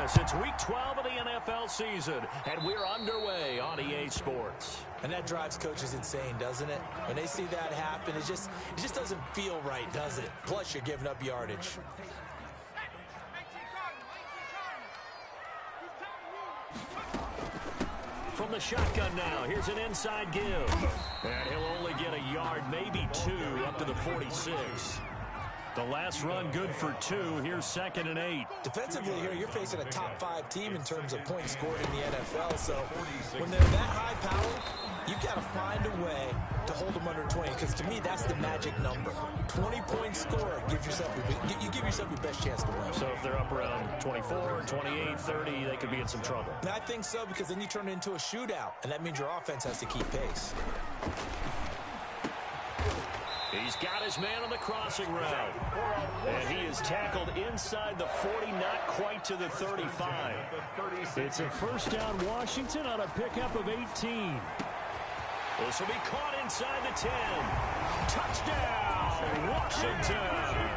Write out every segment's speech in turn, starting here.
us. It's Week 12 of the NFL season, and we're underway on EA Sports. And that drives coaches insane, doesn't it? When they see that happen, it just doesn't feel right, does it? Plus, you're giving up yardage. From the shotgun now, here's an inside give. And he'll only get a yard, maybe two, up to the 46. The last run good for 2. Here's 2nd and 8. Defensively here, you're facing a top-5 team in terms of points scored in the NFL. So when they're that high-powered, you've got to find a way to hold them under 20. Because to me, that's the magic number. 20-point score gives yourself you give yourself your best chance to win. So if they're up around 24, 28, 30, they could be in some trouble. And I think so, because then you turn it into a shootout, and that means your offense has to keep pace. He's got his man on the crossing route. And he is tackled inside the 40, not quite to the 35. It's a first down Washington on a pickup of 18. This will be caught inside the 10. Touchdown, Washington.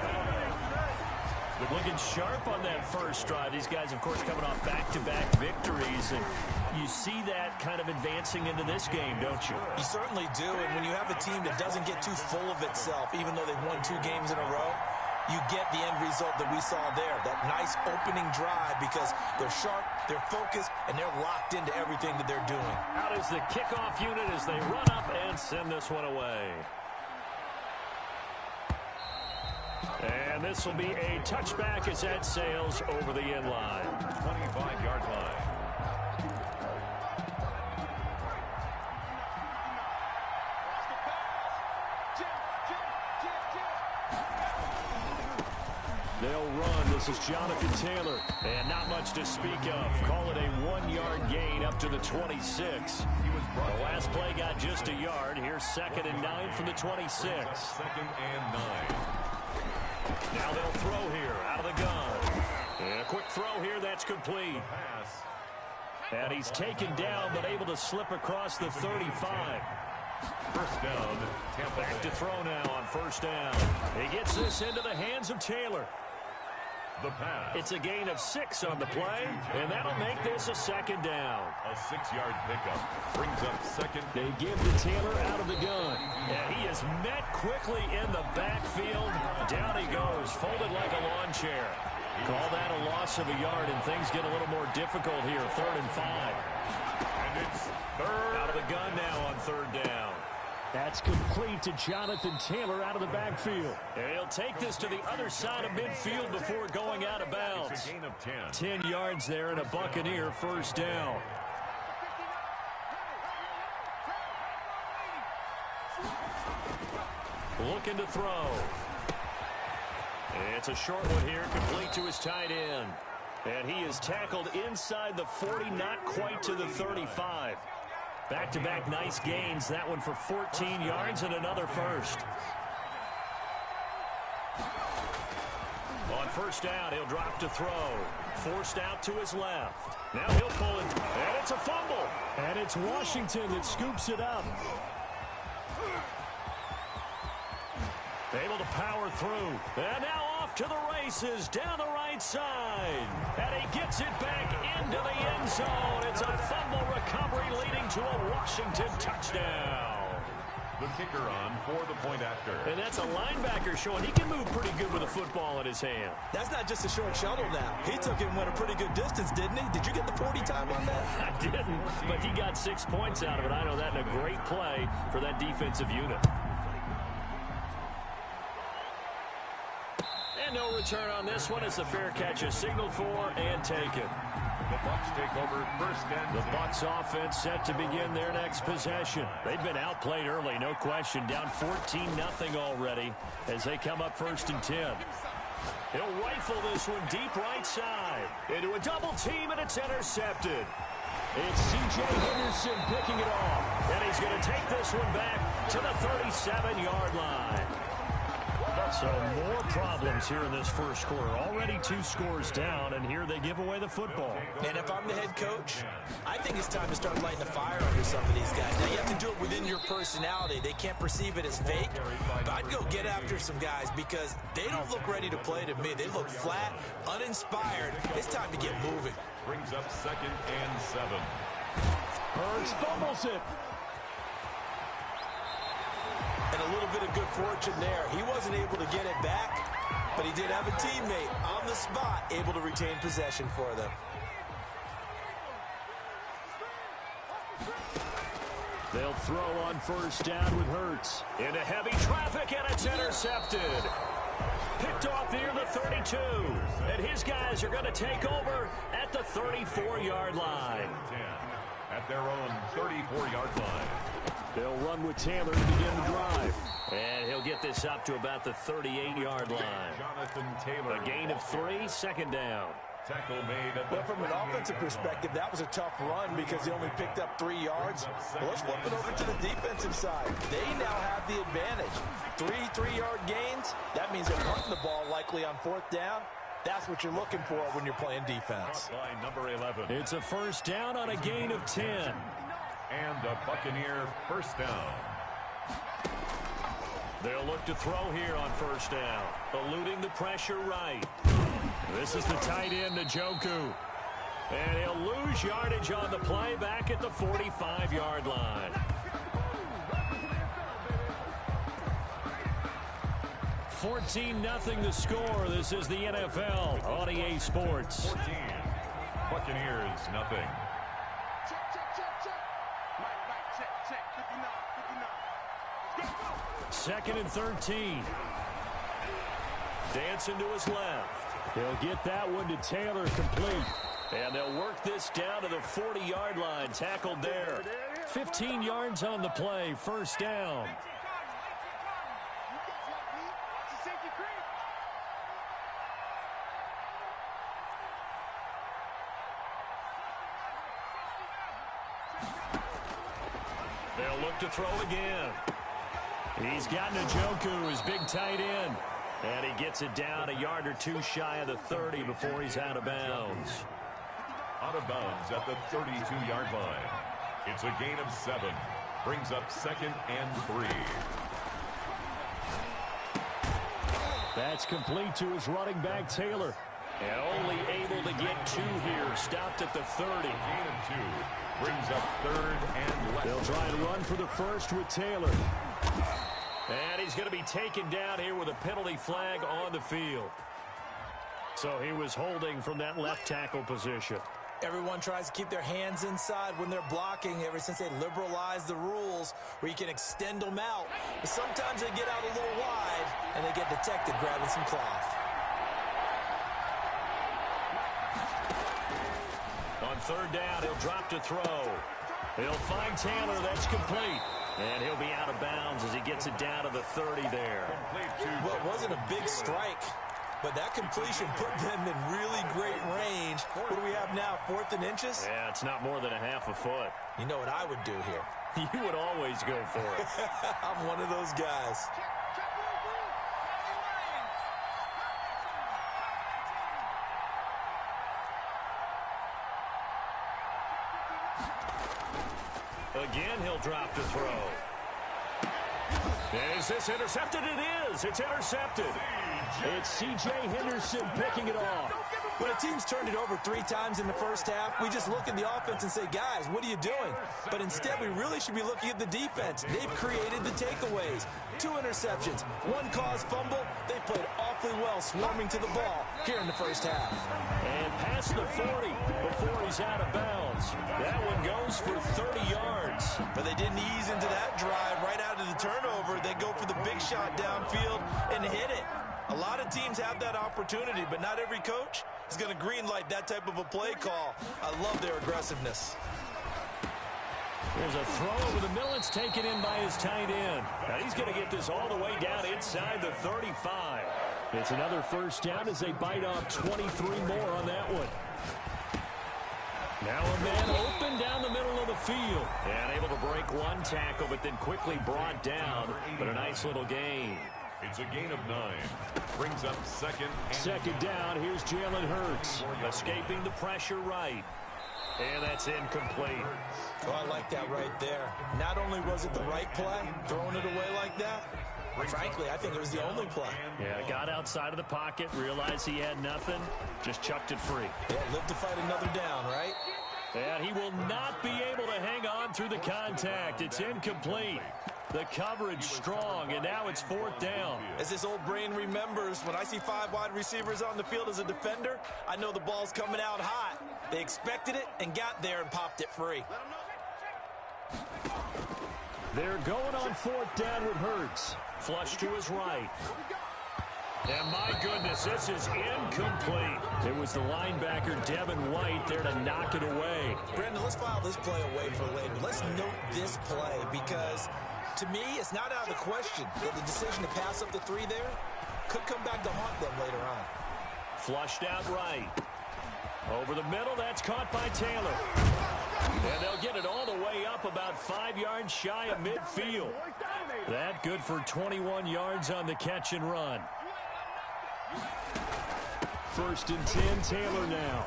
Looking sharp on that first drive. These guys, of course, coming off back-to-back victories. And you see that kind of advancing into this game, don't you? You certainly do. And when you have a team that doesn't get too full of itself, even though they've won 2 games in a row, you get the end result that we saw there. That nice opening drive, because they're sharp, they're focused, and they're locked into everything that they're doing. Out is the kickoff unit as they run up and send this one away. And this will be a touchback as that sails over the end line. 25-yard line. They'll run. This is Jonathan Taylor. And not much to speak of. Call it a 1-yard gain up to the 26. The last play got just a yard. Here's 2nd and 9 from the 26. 2nd and 9. Now they'll throw here out of the gun. And a quick throw here. That's complete. And he's taken down but able to slip across the 35. First down. Back to throw now on first down. He gets this into the hands of Taylor. The pass. It's a gain of 6 on the play, and that'll make this a 2nd down. A 6-yard pickup brings up 2nd. They give to Taylor out of the gun. And he is met quickly in the backfield. Down he goes, folded like a lawn chair. Call that a loss of a yard, and things get a little more difficult here. 3rd and 5. And it's 3rd. Out of the gun now on 3rd down. That's complete to Jonathan Taylor out of the backfield. And he'll take this to the other side of midfield before going out of bounds. It's a gain of 10. 10 yards there and a Buccaneer first down. Looking to throw. It's a short one here, complete to his tight end. And he is tackled inside the 40, not quite to the 35. Back-to-back nice gains. That one for 14 yards and another first. On first down, he'll drop to throw. Forced out to his left. Now he'll pull it. And it's a fumble. And it's Washington that scoops it up. Able to power through. And now off to the races down the right side. And he gets it back into the end zone. It's a fumble recovery leading to a Washington touchdown. The kicker on for the point after. And that's a linebacker showing he can move pretty good with a football in his hand. That's not just a short shuttle now. He took it and went a pretty good distance, didn't he? Did you get the 40 time on that? I didn't, but he got 6 points out of it. I know that in a great play for that defensive unit. No return on this one. It's a fair catch is signaled for and taken. The Bucs take over first and the Bucs offense set to begin their next possession. They've been outplayed early, no question. Down 14-0 already as they come up 1st and 10. He'll rifle this one deep right side. Into a double team, and it's intercepted. It's C.J. Henderson picking it off. And he's going to take this one back to the 37-yard line. So more problems here in this first quarter. Already 2 scores down, and here they give away the football. And if I'm the head coach, I think it's time to start lighting a fire under some of these guys. Now, you have to do it within your personality. They can't perceive it as fake. But I'd go get after some guys because they don't look ready to play to me. They look flat, uninspired. It's time to get moving. Brings up 2nd and 7. Hurts fumbles it. And a little bit of good fortune there. He wasn't able to get it back, but he did have a teammate on the spot able to retain possession for them. They'll throw on first down with Hurts. Into heavy traffic, and it's intercepted. Picked off near the 32. And his guys are going to take over at the 34-yard line. 10 at their own 34-yard line. They'll run with Taylor to begin the drive. And he'll get this up to about the 38-yard line. Jonathan Taylor. A gain of 3, 2nd down. Tackle made at Well, from an offensive perspective, that was a tough run because he only picked up 3 yards. Well, let's flip it over to the defensive side. They now have the advantage. 3 3-yard gains. That means they're punting the ball likely on 4th down. That's what you're looking for when you're playing defense. Line number 11. It's a first down on a gain of 10. And a Buccaneer first down. They'll look to throw here on first down. Eluding the pressure right. This is the tight end, Njoku. And he'll lose yardage on the play back at the 45-yard line. 14-0 the score. This is the NFL on EA Sports. 14. Buccaneers, nothing. Second and 13. Dancing to his left. He'll get that one to Taylor, complete. And they'll work this down to the 40-yard line. Tackled there. 15 yards on the play. First down. They'll look to throw again. He's got Njoku, his big tight end. And he gets it down a yard or 2 shy of the 30 before he's out of bounds. Out of bounds at the 32-yard line. It's a gain of 7. Brings up 2nd and 3. That's complete to his running back, Taylor. And only able to get 2 here. Stopped at the 30. Gain of 2. Brings up 3rd and left. They'll try and run for the first with Taylor. And he's going to be taken down here with a penalty flag on the field. So he was holding from that left tackle position. Everyone tries to keep their hands inside when they're blocking ever since they liberalized the rules where you can extend them out. But sometimes they get out a little wide and they get detected grabbing some cloth. On 3rd down, he'll drop to throw. He'll find Taylor. That's complete. And he'll be out of bounds as he gets it down to the 30 there. Well, it wasn't a big strike, but that completion put them in really great range. What do we have now, 4th and inches? Yeah, it's not more than a half a foot. You know what I would do here? You would always go for it. I'm one of those guys. Again, he'll drop to throw. Is this intercepted? It is. It's intercepted. It's C.J. Henderson picking it off. When a team's turned it over 3 times in the first half, we just look at the offense and say, guys, what are you doing? But instead, we really should be looking at the defense. They've created the takeaways. 2 interceptions, 1 caused fumble. They played awfully well swarming to the ball here in the first half. And past the 40 before he's out of bounds. That one goes for 30 yards. But they didn't ease into that drive right out of the turnover. They go for the big shot downfield and hit it. A lot of teams have that opportunity, but not every coach is going to greenlight that type of a play call. I love their aggressiveness. There's a throw over the middle. It's taken in by his tight end. Now he's going to get this all the way down inside the 35. It's another first down as they bite off 23 more on that one. Now a man open down the middle of the field. And able to break 1 tackle, but then quickly brought down. But a nice little gain. It's a gain of 9. Brings up second down. Here's Jalen Hurts. Escaping the pressure right. And that's incomplete. Oh, I like that right there. Not only was it the right play, throwing it away like that, frankly, I think it was the only play. Yeah, got outside of the pocket, realized he had nothing, just chucked it free. Yeah, live to fight another down, right? And he will not be able to hang on through the contact. It's incomplete. The coverage strong, and now it's 4th down. As this old brain remembers, when I see 5 wide receivers on the field as a defender, I know the ball's coming out hot. They expected it and got there and popped it free. They're going on 4th down with Hurts. Flush to his right. And my goodness, this is incomplete. It was the linebacker, Devin White, there to knock it away. Brandon, let's file this play away for later. Let's note this play because, to me, it's not out of the question that the decision to pass up the 3 there could come back to haunt them later on. Flushed out right. Over the middle, that's caught by Taylor. And they'll get it all the way up about 5 yards shy of midfield. That good for 21 yards on the catch and run. 1st and 10, Taylor now.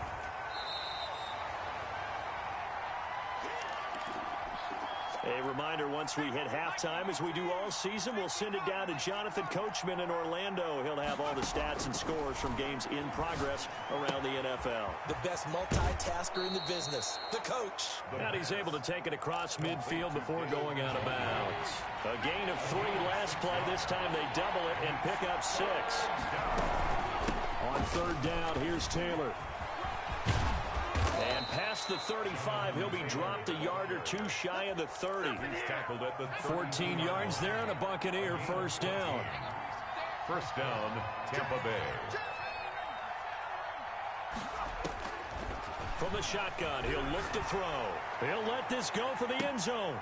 A reminder, once we hit halftime, as we do all season, we'll send it down to Jonathan Coachman in Orlando. He'll have all the stats and scores from games in progress around the NFL. The best multitasker in the business, the coach. And he's able to take it across midfield before going out of bounds. A gain of 3 last play. This time they double it and pick up 6. On 3rd down, here's Taylor. And past the 35, he'll be dropped a yard or 2 shy of the 30. He's tackled at the 14 yards there and a Buccaneer 1st down. 1st down, Tampa Bay. From the shotgun, he'll look to throw. He'll let this go for the end zone.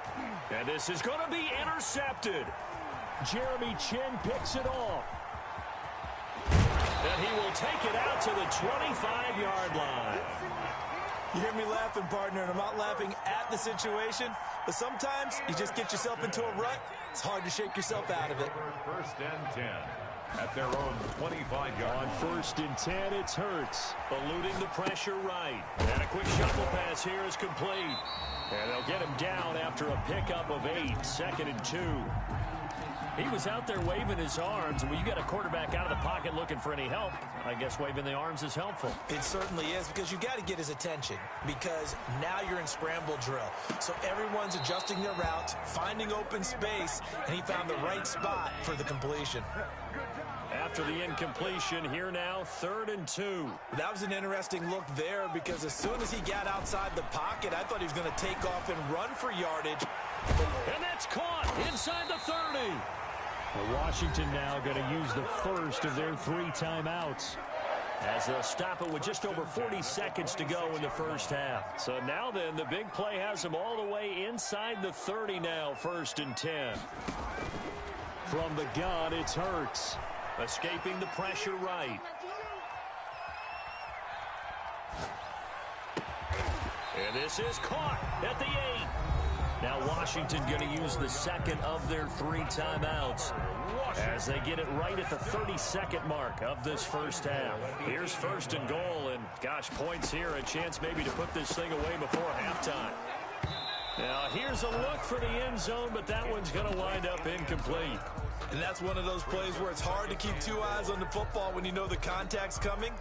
And this is going to be intercepted. Jeremy Chin picks it off. And he will take it out to the 25-yard line. You hear me laughing, partner, and I'm not laughing at the situation, but sometimes you just get yourself into a rut. It's hard to shake yourself out of it. 1st and 10 at their own 25-yard. On 1st and 10, it's Hurts, eluding the pressure right. And a quick shuffle pass here is complete. And they'll get him down after a pickup of 8, 2nd and 2. He was out there waving his arms, and when you got a quarterback out of the pocket looking for any help, I guess waving the arms is helpful. It certainly is, because you got to get his attention, because now you're in scramble drill. So everyone's adjusting their routes, finding open space, and he found the right spot for the completion. After the incompletion, here now, 3rd and 2. That was an interesting look there, because as soon as he got outside the pocket, I thought he was going to take off and run for yardage. And that's caught inside the 30. Well, Washington now going to use the first of their 3 timeouts, as they'll stop it with just over 40 seconds to go in the first half. So now then, the big play has them all the way inside the 30 now, 1st and 10. From the gun, it's Hurts, escaping the pressure right. And this is caught at the 8. Now Washington going to use the 2nd of their 3 timeouts as they get it right at the 32nd mark of this first half. Here's 1st and goal, and gosh, points here, a chance maybe to put this thing away before halftime. Now here's a look for the end zone, but that one's going to wind up incomplete. And that's one of those plays where it's hard to keep 2 eyes on the football when you know the contact's coming,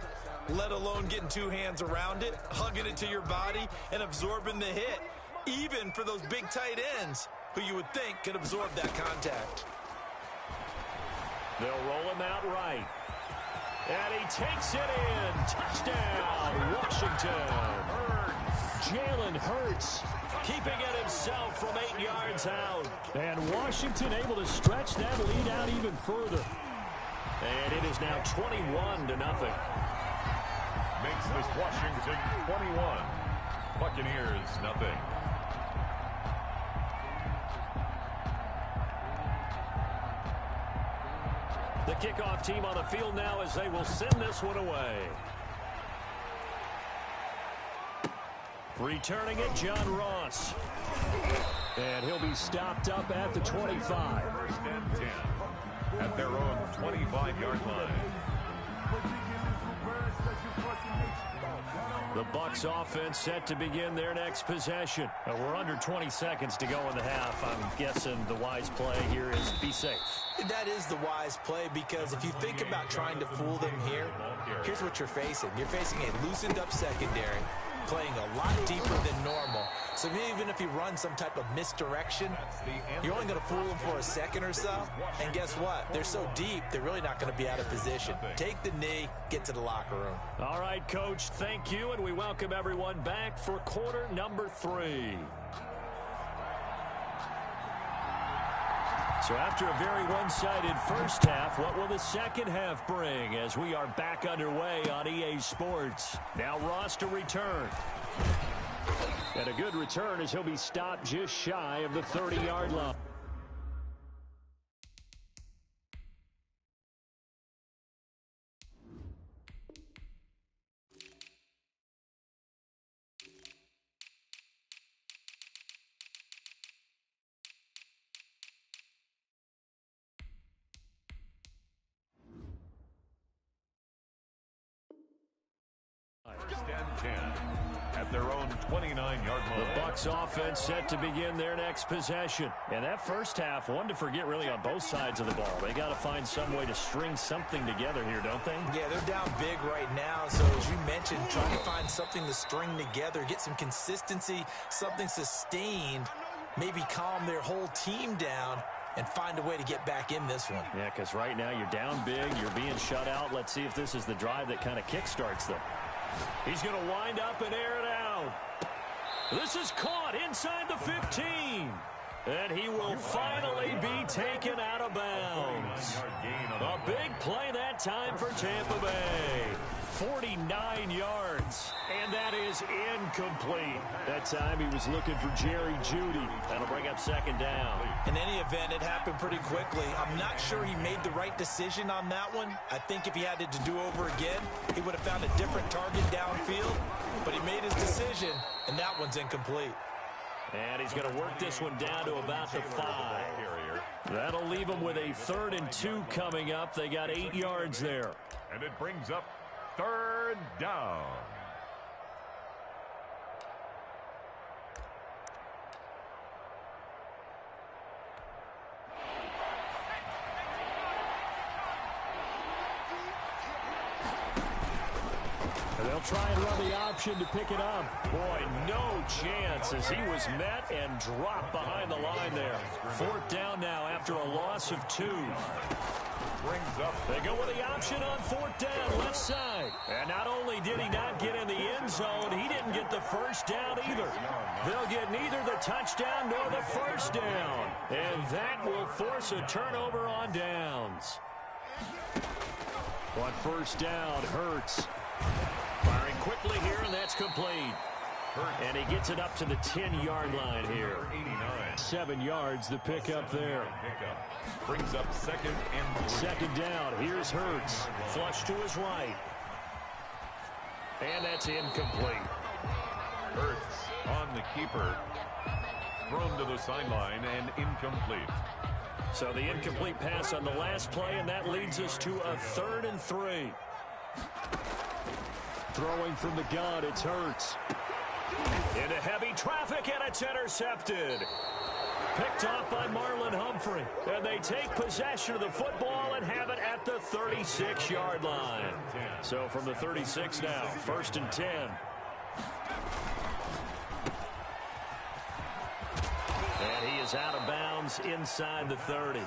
let alone getting 2 hands around it, hugging it to your body, and absorbing the hit. Even for those big tight ends who you would think could absorb that contact. They'll roll him out right. And he takes it in. Touchdown, Washington. Jalen Hurts keeping it himself from 8 yards out. And Washington able to stretch that lead out even further. And it is now 21-0. Makes this Washington 21. Buccaneers, nothing. The kickoff team on the field now as they will send this one away. Returning it, John Ross. And he'll be stopped up at the 25. 1st and 10. at their own 25-yard line. The Bucs offense set to begin their next possession. We're under 20 seconds to go in the half. I'm guessing the wise play here is be safe. That is the wise play, because if you think about trying to fool them here, here's what you're facing. You're facing a loosened up secondary, playing a lot deeper than normal. So even if you run some type of misdirection, you're only going to fool them for a second or so. And guess what? They're so deep, they're really not going to be out of position. Take the knee, get to the locker room. All right, Coach, thank you, and we welcome everyone back for quarter number 3. So after a very one-sided first half, what will the second half bring as we are back underway on EA Sports? Now Ross to return. And a good return as he'll be stopped just shy of the 30-yard line. First and 10 at their own 29-yard line. The Bucs offense set to begin their next possession. And that first half, one to forget really on both sides of the ball. They got to find some way to string something together here, don't they? Yeah, they're down big right now. So as you mentioned, trying to find something to string together, get some consistency, something sustained, maybe calm their whole team down and find a way to get back in this one. Yeah, because right now you're down big, you're being shut out. Let's see if this is the drive that kind of kickstarts them. He's going to wind up and air it out. This is caught inside the 15. And he will finally be taken out of bounds. A big play that time for Tampa Bay. 49 yards, and that is incomplete. That time he was looking for Jerry Jeudy. That'll bring up second down. In any event, it happened pretty quickly. I'm not sure he made the right decision on that one. I think if he had to do over again, he would have found a different target downfield. But he made his decision, and that one's incomplete. And he's going to work this one down to about the 5. That'll leave him with a 3rd and 2 coming up. They got 8 yards there. And it brings up 3rd down. And they'll try and run the option to pick it up. Boy, no chance as he was met and dropped behind the line there. 4th down now after a loss of 2. Brings up. They go with the option on 4th down, left side. And not only did he not get in the end zone, he didn't get the first down either. They'll get neither the touchdown nor the first down. And that will force a turnover on downs. On 1st down, Hurts. Firing quickly here, and that's complete. And he gets it up to the 10-yard line here. 7 yards, the pickup there. Brings up 2nd and 3. 2nd down, here's Hurts. Flush to his right. And that's incomplete. Hurts on the keeper. Thrown to the sideline and incomplete. So the incomplete pass on the last play, and that leads us to a 3rd and 3. Throwing from the gun, it's Hurts. Into heavy traffic, and it's intercepted. Picked off by Marlon Humphrey. And they take possession of the football and have it at the 36-yard line. So from the 36 now, 1st and 10. And he is out of bounds inside the 30.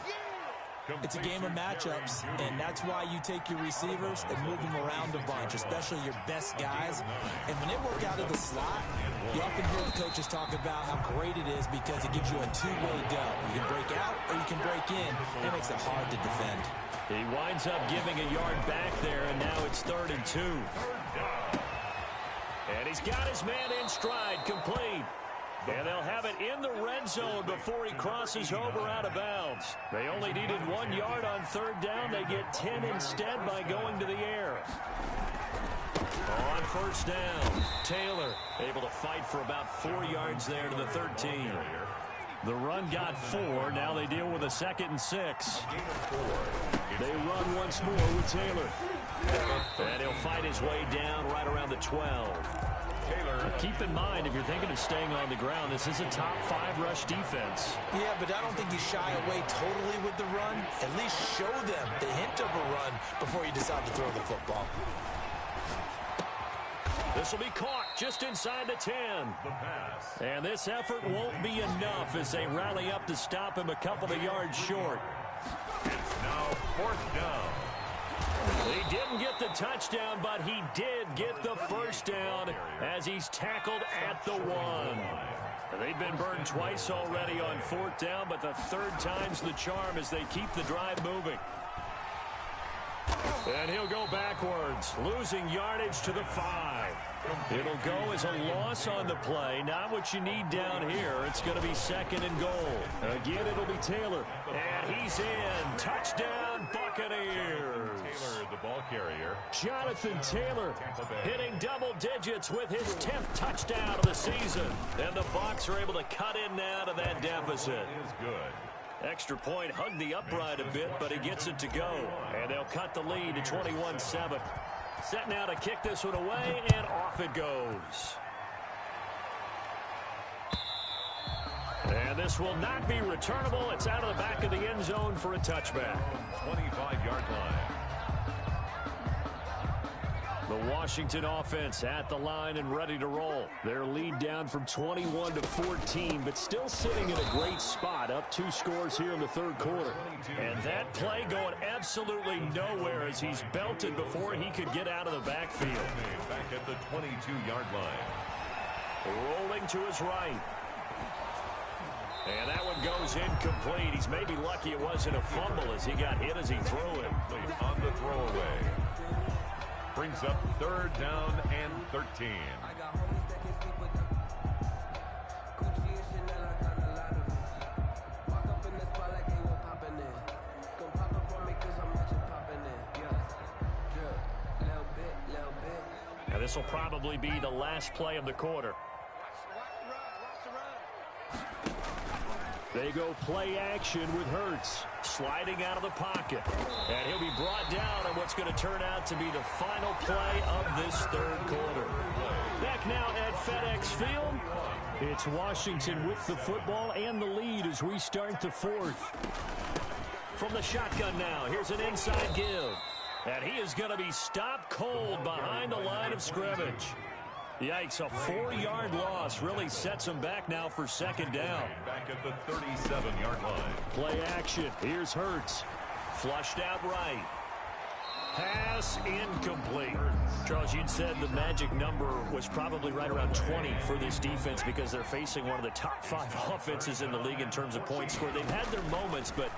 It's a game of matchups, and that's why you take your receivers and move them around a bunch, especially your best guys. And when they work out of the slot, you often hear the coaches talk about how great it is because it gives you a two-way go. You can break out or you can break in. It makes it hard to defend. He winds up giving a yard back there, and now it's 3rd and 2. And he's got his man in stride, complete. And they'll have it in the red zone before he crosses over out of bounds. They only needed 1 yard on 3rd down. They get 10 instead by going to the air. On 1st down, Taylor able to fight for about 4 yards there to the 13. The run got 4. Now they deal with a 2nd and 6. They run once more with Taylor. And he'll fight his way down right around the 12. Keep in mind, if you're thinking of staying on the ground, this is a top 5 rush defense. Yeah, but I don't think you shy away totally with the run. At least show them the hint of a run before you decide to throw the football. This will be caught just inside the 10. And this effort won't be enough as they rally up to stop him a couple of yards short. It's now 4th down. He didn't get the touchdown, but he did get the first down as he's tackled at the 1. They've been burned twice already on 4th down, but the 3rd time's the charm as they keep the drive moving. And he'll go backwards, losing yardage to the 5. It'll go as a loss on the play. Not what you need down here. It's going to be 2nd and goal. Again, it'll be Taylor. And he's in. Touchdown, Buccaneers. Taylor, the ball carrier. Jonathan Taylor hitting double digits with his 10th touchdown of the season. And the Bucs are able to cut in now to that deficit. Is good. Extra point hugged the upright a bit, but he gets it to go. And they'll cut the lead to 21-7. Set now to kick this one away, and off it goes. And this will not be returnable. It's out of the back of the end zone for a touchback. 25-yard line. The Washington offense at the line and ready to roll. Their lead down from 21 to 14, but still sitting in a great spot, up 2 scores here in the 3rd quarter. And that play going absolutely nowhere as he's belted before he could get out of the backfield. Back at the 22-yard line. Rolling to his right. And that one goes incomplete. He's maybe lucky it wasn't a fumble as he got hit as he threw it. On the throwaway. Brings up 3rd down and 13. Now this will probably be the last play of the quarter. They go play action with Hurts, sliding out of the pocket. And he'll be brought down on what's going to turn out to be the final play of this 3rd quarter. Back now at FedEx Field, it's Washington with the football and the lead as we start the 4th. From the shotgun now, here's an inside give. And he is going to be stopped cold behind the line of scrimmage. Yikes, a 4-yard loss really sets him back now for 2nd down. Back at the 37-yard line. Play action. Here's Hurts. Flushed out right. Pass incomplete. Charles, you'd said the magic number was probably right around 20 for this defense because they're facing one of the top 5 offenses in the league in terms of points scored. They've had their moments, but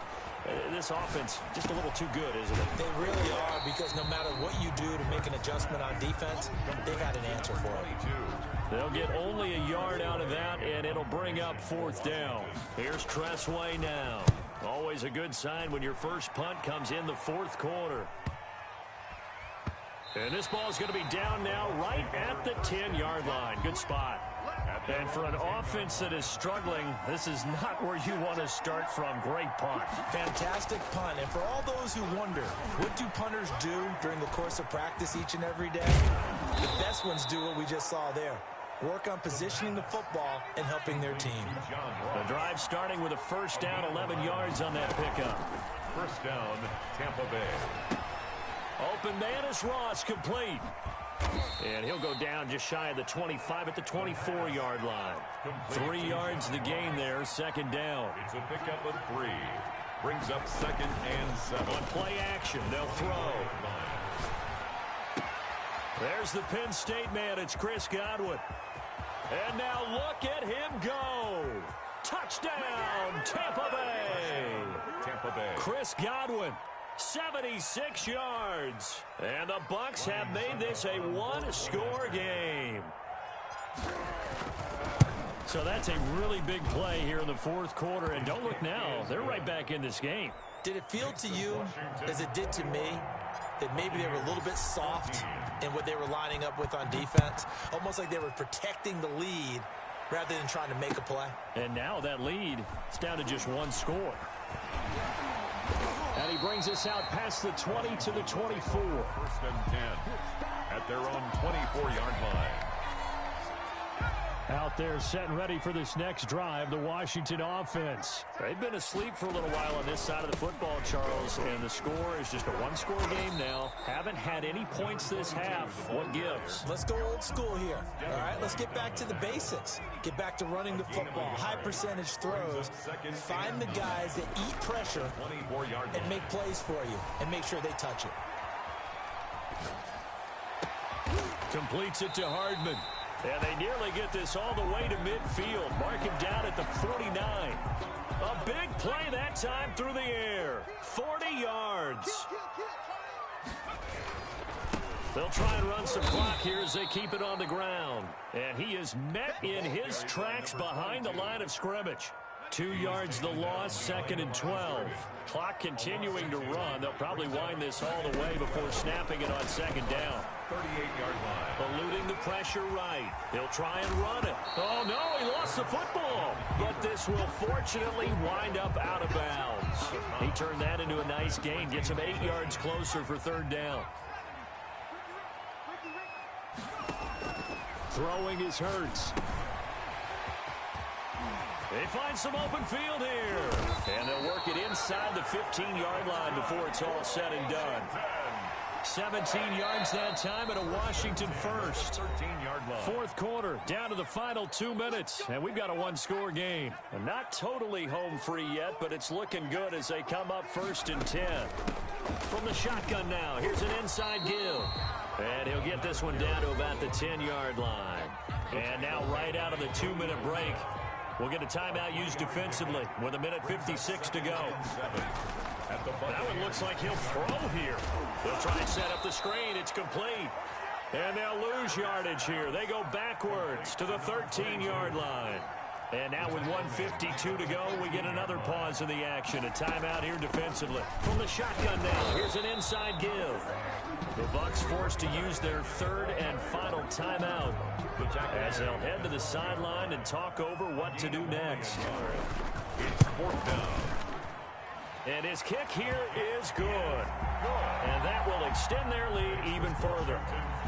this offense just a little too good, isn't it? They really are, because no matter what you do to make an adjustment on defense, they've got an answer for it. They'll get only a yard out of that, and it'll bring up 4th down. Here's Tressway now. Always a good sign when your first punt comes in the 4th quarter. And this ball's going to be down now right at the 10-yard line. Good spot. And for an offense that is struggling, this is not where you want to start from. Great punt. Fantastic punt. And for all those who wonder, what do punters do during the course of practice each and every day? The best ones do what we just saw there. Work on positioning the football and helping their team. The drive starting with a 1st down, 11 yards on that pickup. 1st down, Tampa Bay. Open man is Ross, complete. And he'll go down just shy of the 25 at the 24-yard line. 3 yards the gain there, 2nd down. It's a pickup of 3. Brings up 2nd and 7. On play action, they'll throw. There's the Penn State man, it's Chris Godwin. And now look at him go. Touchdown, Tampa Bay. Tampa Bay. Chris Godwin. 76 yards. And the Bucs have made this a 1-score game. So that's a really big play here in the 4th quarter. And don't look now, they're right back in this game. Did it feel to you, as it did to me, that maybe they were a little bit soft in what they were lining up with on defense? Almost like they were protecting the lead rather than trying to make a play. And now that lead is down to just one score. And he brings us out past the 20 to the 24. First and 10 at their own 24-yard line. Out there set and ready for this next drive, the Washington offense. They've been asleep for a little while on this side of the football, Charles, and the score is just a one-score game now. Haven't had any points this half. What gives? Let's go old school here. All right, let's get back to the basics. Get back to running the football, high percentage throws. Find the guys that eat pressure and make plays for you, and make sure they touch it. Completes it to Hardman. And they nearly get this all the way to midfield. Mark him down at the 49. A big play that time through the air. 40 yards. They'll try and run some clock here as they keep it on the ground. And he is met in his tracks behind the line of scrimmage. 2 yards the loss, 2nd and 12. Clock continuing to run. They'll probably wind this all the way before snapping it on 2nd down. 38-yard line. Eluding the pressure right. He'll try and run it. Oh, no, he lost the football. But this will fortunately wind up out of bounds. He turned that into a nice gain. Gets him 8 yards closer for 3rd down. Throwing is Hurts. They find some open field here. And they'll work it inside the 15-yard line before it's all said and done. 17 yards that time and a Washington first. 13-yard line. 4th quarter, down to the final 2 minutes. And we've got a one-score game. And not totally home free yet, but it's looking good as they come up 1st and 10. From the shotgun now, here's an inside give. And he'll get this one down to about the 10-yard line. And now right out of the 2-minute break, we'll get a timeout used defensively with 1:56 to go. That one looks like he'll throw here. They'll try and set up the screen. It's complete. And they'll lose yardage here. They go backwards to the 13-yard line. And now with 1:52 to go, we get another pause in the action. A timeout here defensively. From the shotgun now, here's an inside give. The Bucs forced to use their 3rd and final timeout as they'll head to the sideline and talk over what to do next. It's 4th down. And his kick here is good. And that will extend their lead even further.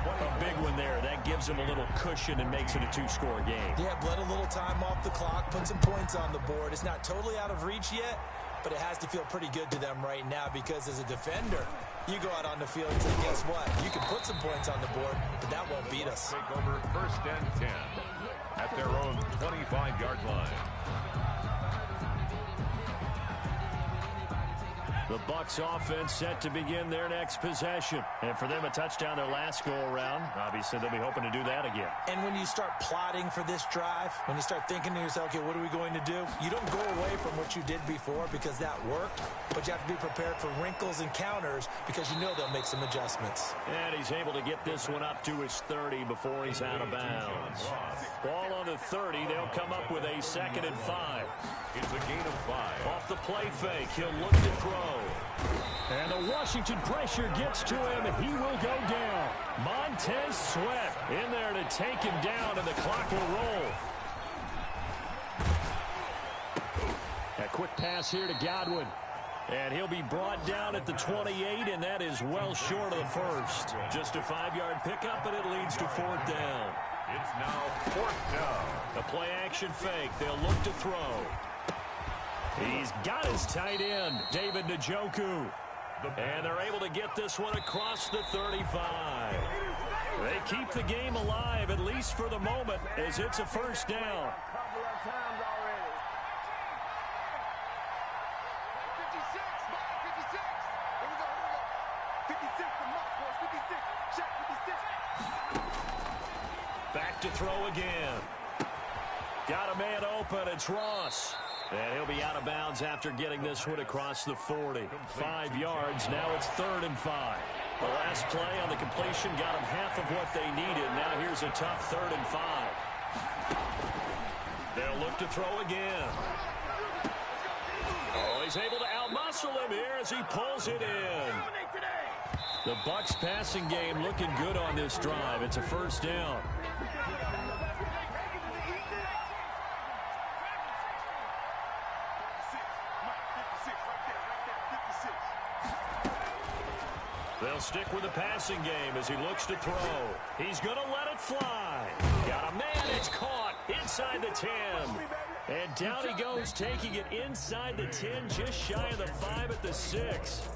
A big one there. That gives them a little cushion and makes it a 2-score game. Yeah, bled a little time off the clock, put some points on the board. It's not totally out of reach yet, but it has to feel pretty good to them right now because as a defender, you go out on the field and say, guess what? You can put some points on the board, but that won't beat us. Take over 1st and 10 at their own 25-yard line. The Bucs offense set to begin their next possession. And for them, a touchdown their last go-around. Obviously, they'll be hoping to do that again. And when you start plotting for this drive, when you start thinking to yourself, okay, what are we going to do? You don't go away from what you did before because that worked, but you have to be prepared for wrinkles and counters because you know they'll make some adjustments. And he's able to get this one up to his 30 before he's out of bounds. Ball on the 30. They'll come up with a 2nd and 5. It's a gain of 5. Off the play fake, he'll look to throw. And the Washington pressure gets to him. He will go down. Montez Sweat in there to take him down, and the clock will roll. A quick pass here to Godwin. And he'll be brought down at the 28, and that is well short of the first. Just a 5-yard pickup, and it leads to 4th down. It's now 4th down. A play-action fake. They'll look to throw. He's got his tight end, David Njoku. And they're able to get this one across the 35. They keep the game alive, at least for the moment, as it's a 1st down. Back to throw again. Got a man open. It's Ross. And he'll be out of bounds after getting this one across the 40. 5 yards. Now it's 3rd and 5. The last play on the completion got them half of what they needed. Now here's a tough 3rd and 5. They'll look to throw again. Oh, he's able to outmuscle him here as he pulls it in. The Bucs passing game looking good on this drive. It's a 1st down. They'll stick with the passing game as he looks to throw. He's going to let it fly. Got a man. It's caught inside the 10. And down he goes, taking it inside the 10, just shy of the 5 at the 6.